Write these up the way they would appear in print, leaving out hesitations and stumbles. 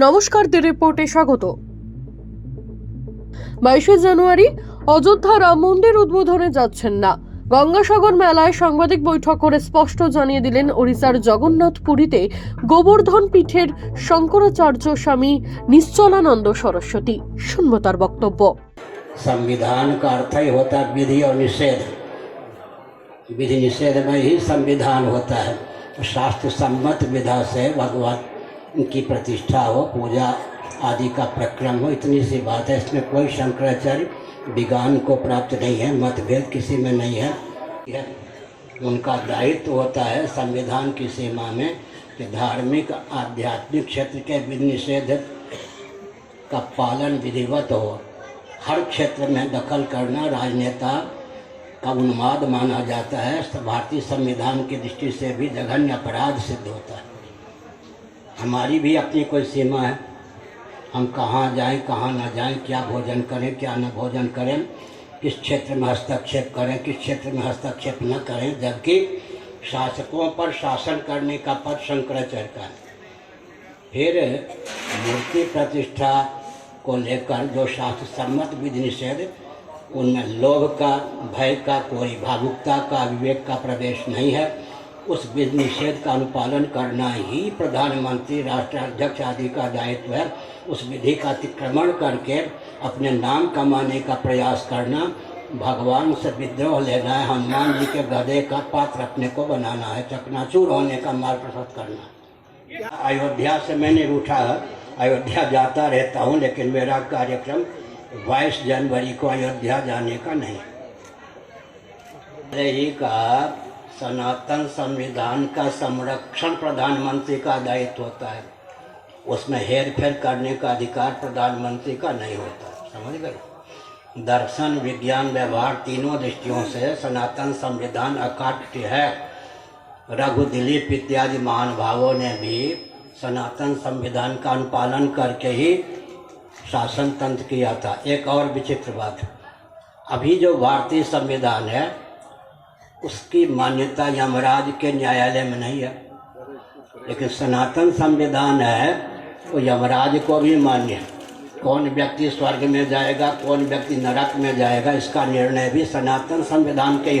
নমস্কার, দি রিপোর্টে স্বাগত। 22 জানুয়ারি অযোধ্যা রাম মন্দির উদ্বোধনে যাচ্ছেন না। গঙ্গাসাগর মেলায় সাংবাদিক বৈঠক করে স্পষ্ট জানিয়ে দিলেন ওড়িশার জগন্নাথ পুরীতে গোবর্ধন পীঠের শঙ্করাচার্য স্বামী নিশ্চলাनंद सरस्वती। শুনবো তার বক্তব্য। संविधान का अर्थ ही होता है विधि और निषेध। विधि निषेध में ही संविधान होता है। शास्त्र सम्मत विधा से भगवान की प्रतिष्ठा हो, पूजा आदि का प्रक्रम हो, इतनी सी बात है। इसमें कोई शंकराचार्य विज्ञान को प्राप्त नहीं है, मतभेद किसी में नहीं है। उनका दायित्व होता है संविधान की सीमा में कि धार्मिक आध्यात्मिक क्षेत्र के विधि निषेध का पालन विधिवत हो। हर क्षेत्र में दखल करना राजनेता का उन्माद माना जाता है। भारतीय संविधान की दृष्टि से भी जघन्य अपराध सिद्ध होता है। हमारी भी अपनी कोई सीमा है, हम कहाँ जाएं कहाँ न जाएं, क्या भोजन करें क्या न भोजन करें, किस क्षेत्र में हस्तक्षेप करें किस क्षेत्र में हस्तक्षेप न करें। जबकि शासकों पर शासन करने का पद शंकराचार्य का है। फिर मूर्ति प्रतिष्ठा को लेकर जो शास्त्र सम्मत विधि निषेध, उनमें लोभ का, भय का, कोई भावुकता का, विवेक का प्रवेश नहीं है। उस विधि निषेध का अनुपालन करना ही प्रधानमंत्री, राष्ट्राध्यक्ष आदि का दायित्व है। उस विधि का अतिक्रमण करके अपने नाम कमाने का प्रयास करना, भगवान से विद्रोह लेना है, हनुमान जी के गधे का पात्र अपने को बनाना है, चकनाचूर होने का मार्ग प्रशस्त करना। अयोध्या से मैंने रूठा है, अयोध्या जाता रहता हूँ, लेकिन मेरा कार्यक्रम 22 जनवरी को अयोध्या जाने का नहीं। ही का सनातन संविधान का संरक्षण प्रधानमंत्री का दायित्व होता है। उसमें हेर फेर करने का अधिकार प्रधानमंत्री का नहीं होता। समझ गए? दर्शन, विज्ञान, व्यवहार तीनों दृष्टियों से सनातन संविधान अकाट्य है। रघु दिलीप इत्यादि महानुभावों ने भी सनातन संविधान का अनुपालन करके ही शासन तंत्र किया था। एक और विचित्र बात, अभी जो भारतीय संविधान है उसकी मान्यता यमराज के न्यायालय में नहीं है, लेकिन सनातन संविधान है वो यमराज को भी मान्य है। कौन व्यक्ति स्वर्ग में जाएगा कौन व्यक्ति नरक में जाएगा, इसका निर्णय भी सनातन संविधान के ही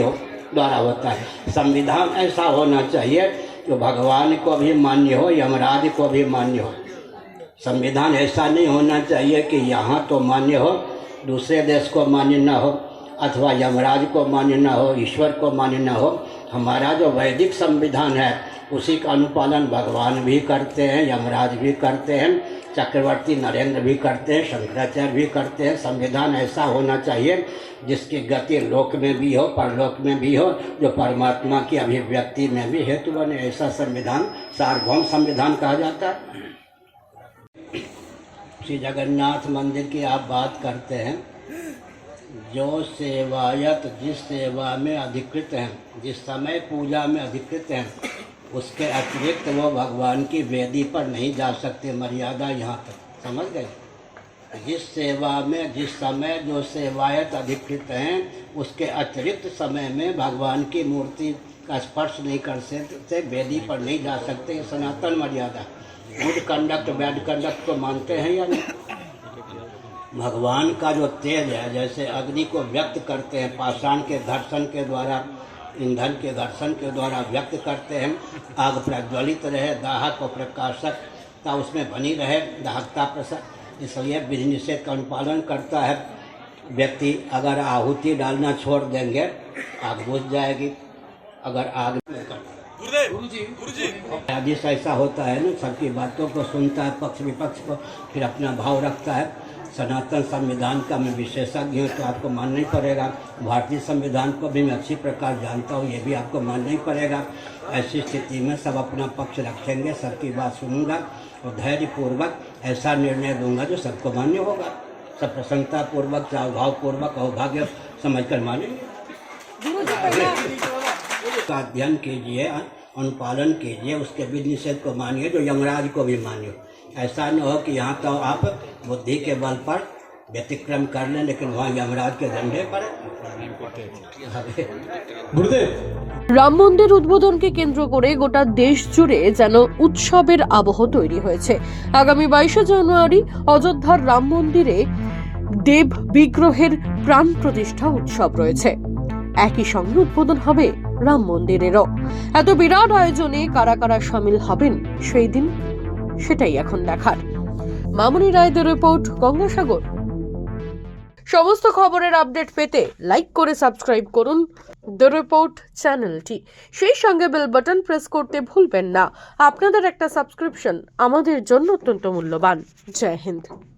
द्वारा होता है। संविधान ऐसा होना चाहिए जो भगवान को भी मान्य हो, यमराज को भी मान्य हो। संविधान ऐसा नहीं होना चाहिए कि यहाँ तो मान्य हो, दूसरे देश को मान्य न हो, अथवा यमराज को मान्य न हो, ईश्वर को मान्य न हो। हमारा जो वैदिक संविधान है उसी का अनुपालन भगवान भी करते हैं, यमराज भी करते हैं, चक्रवर्ती नरेंद्र भी करते हैं, शंकराचार्य भी करते हैं। संविधान ऐसा होना चाहिए जिसकी गति लोक में भी हो, परलोक में भी हो, जो परमात्मा की अभिव्यक्ति में भी हेतु बने। ऐसा संविधान सार्वभौम संविधान कहा जाता है। श्री जगन्नाथ मंदिर की आप बात करते हैं, जो सेवायत जिस सेवा में अधिकृत हैं, जिस समय पूजा में अधिकृत हैं, उसके अतिरिक्त वो भगवान की वेदी पर नहीं जा सकते। मर्यादा यहाँ तक, समझ गए? जिस सेवा में जिस समय जो सेवायत अधिकृत हैं, उसके अतिरिक्त समय में भगवान की मूर्ति का स्पर्श नहीं कर सकते, वेदी पर नहीं जा सकते। सनातन मर्यादा। गुड कंडक्ट बैड कंडक्ट को मानते हैं या नहीं? भगवान का जो तेज है, जैसे अग्नि को व्यक्त करते हैं पाषाण के घर्षण के द्वारा, ईंधन के घर्षण के द्वारा व्यक्त करते हैं। आग प्रज्वलित रहे, दाहक और प्रकाशकता उसमें बनी रहे, दाहकता प्रसर, इसलिए विधि निषेध का अनुपालन करता है व्यक्ति। अगर आहुति डालना छोड़ देंगे आग बुझ जाएगी। अगर आग आदेश ऐसा होता है ना, सबकी बातों को सुनता है, पक्ष विपक्ष को, फिर अपना भाव रखता है। सनातन संविधान का मैं विशेषज्ञ हूँ तो आपको मानना ही पड़ेगा। भारतीय संविधान को भी मैं अच्छी प्रकार जानता हूँ, ये भी आपको मानना ही पड़ेगा। ऐसी स्थिति में सब अपना पक्ष रखेंगे, सबकी बात सुनूंगा और धैर्यपूर्वक ऐसा निर्णय दूंगा जो सबको मान्य होगा। सब प्रसन्नतापूर्वक, भावपूर्वक, अवभाग्य समझ कर मानेंगे। का अध्ययन कीजिए, अनुपालन कीजिए, उसके विधि निषेध को मानिए जो यमराज को भी मानिए। ऐसा न हो कि यहाँ तो आप बुद्धि के बल पर व्यतिक्रम कर लें, लेकिन वहाँ यमराज के झंडे पर। गुरुदेव। রাম মন্দির উদ্বোধনকে কেন্দ্র করে গোটা দেশ জুড়ে যেন উৎসবের আবহ তৈরি হয়েছে। আগামী 22শে জানুয়ারি অযোধ্যার রাম মন্দিরে দেব বিগ্রহের প্রাণ প্রতিষ্ঠা উৎসব রয়েছে। একই সঙ্গে উদ্বোধন হবে রাম মন্দিরেরও। এত বিরাট আয়োজনে কারা কারা সামিল হবেন সেই দিন, সেটাই এখন দেখার। মামনি রায়দের রিপোর্ট, গঙ্গাসাগর। সমস্ত খবরের আপডেট পেতে লাইক করে সাবস্ক্রাইব করুন দ্য রিপোর্ট চ্যানেলটি। সেই সঙ্গে বেল বাটন প্রেস করতে ভুলবেন না। আপনাদের একটা সাবস্ক্রিপশন আমাদের জন্য অত্যন্ত মূল্যবান। জয় হিন্দ।